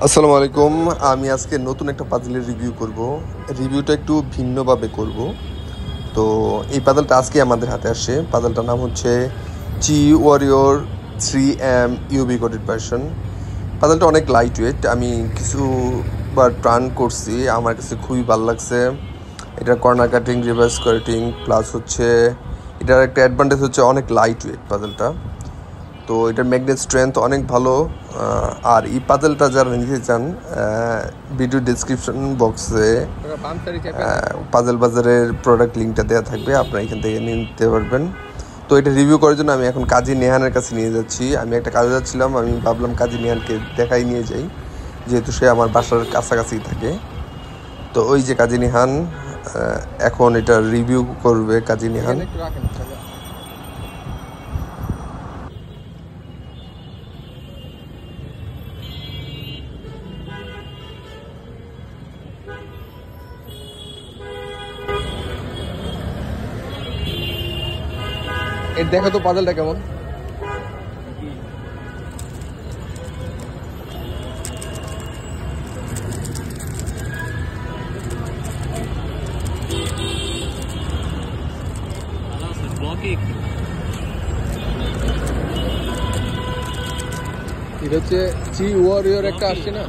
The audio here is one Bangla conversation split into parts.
আসসালামু আলাইকুম। আমি আজকে নতুন একটা পাজলের রিভিউ করব। রিভিউটা একটু ভিন্নভাবে করব। তো এই পাজলটা আজকে আমাদের হাতে আসে। পাজলটার নাম হচ্ছে চি warrior 3M UB coded version. পাজলটা অনেক লাইট ওয়েট। আমি কিছুবার ট্রান করছি, আমার কাছে খুবই ভালো লাগছে। এটার corner cutting, reverse cutting plus হচ্ছে এটার একটা অ্যাডভান্টেজ হচ্ছে অনেক লাইট ওয়েট পাজলটা। তো এটার ম্যাগনেট স্ট্রেংথ অনেক ভালো। আর এই পাজলটা যারা নিতে চান, ভিডিও ডিসক্রিপশন বক্সে পাজল বাজারের প্রোডাক্ট লিঙ্কটা দেওয়া থাকবে, আপনারা এখান থেকে নিতে পারবেন। তো এটা রিভিউ করার জন্য আমি এখন কাজী নেহানের কাছে নিয়ে যাচ্ছি। আমি একটা কাজে যাচ্ছিলাম, আমি ভাবলাম কাজী নেহানকে দেখাই নিয়ে যাই, যেহেতু সে আমার বাসার কাছাকাছি থাকে। তো ওই যে কাজী নেহান, এখন এটা রিভিউ করবে কাজী নেহান। এর দেখো তো পাজলটা কেমন। এটা হচ্ছে চি ওয়ারিয়র একটা আসছে না,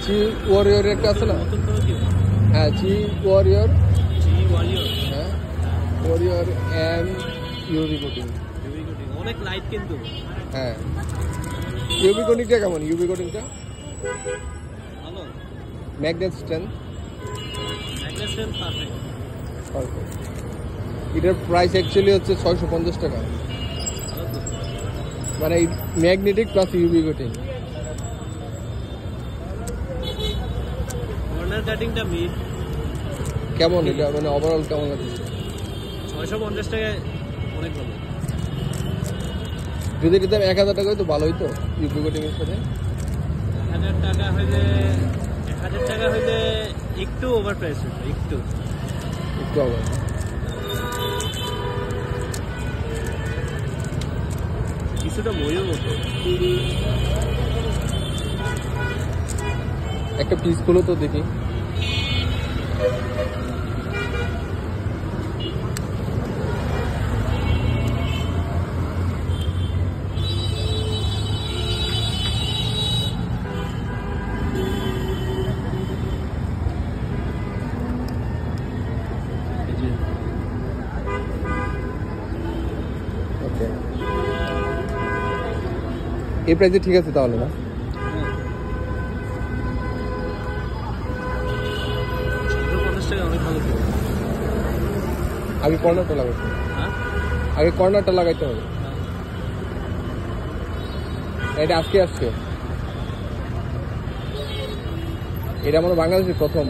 চি ওয়ারিয়র একটা আছে না। হ্যাঁ, চি ওয়ারিয়র, হ্যাঁ ওয়ারিয়র এম ইউবি কোটিং অনেক লাইট কিন্তু। হ্যাঁ, ইউবি কোটিংটা কেমন? ইউবি কোটিংটা ভালো, ম্যাগনেট স্ট্রেংথ পারফেক্ট। এটার প্রাইস অ্যাকচুয়ালি হচ্ছে 650 টাকা, মানে magnetic plus UV coating. Corner কাটিংটা মিড কেমন এটা, মানে ওভারঅল কেমন লাগছে? 650 টাকায় অনেক ভালো। যদি এটা দাম 1000 টাকা হতো ভালো হইতো ইউবি কোটিং এর সাথে। 1000 টাকা হইলে একটু ওভার প্রাইস হতো, একটু ওভার। কিছুটা বইও মতো। একটা পিস খুলো তো দেখি। ওকে, এই প্রাইসে ঠিক আছে তাহলে না? 650 টাকা অনেক ভালো ছিল। আগে কর্নারটা লাগাইতে হবে, আগে কর্নারটা লাগাইতে হবে। এটা আজকে আসছে, এটা আমাদের বাংলাদেশের প্রথম।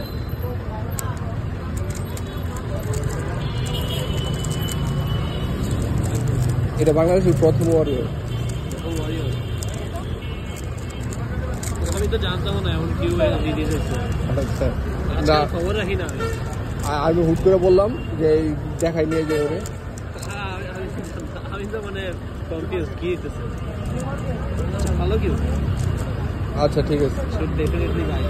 এটা বাংলাদেশের প্রথম ওয়ারিয়র। আমি তো জানতাম না এমন কিউ রিলিজ হয়েছে। আচ্ছা, খবর রাখি না আমি হুট করে বললাম যে দেখাই নিয়ে যে ওরে। আমি তো মানে কনফিউজ কি হইতেছে। ভালো কিউ। আচ্ছা ঠিক আছে, ডেফিনেটলি ভাই।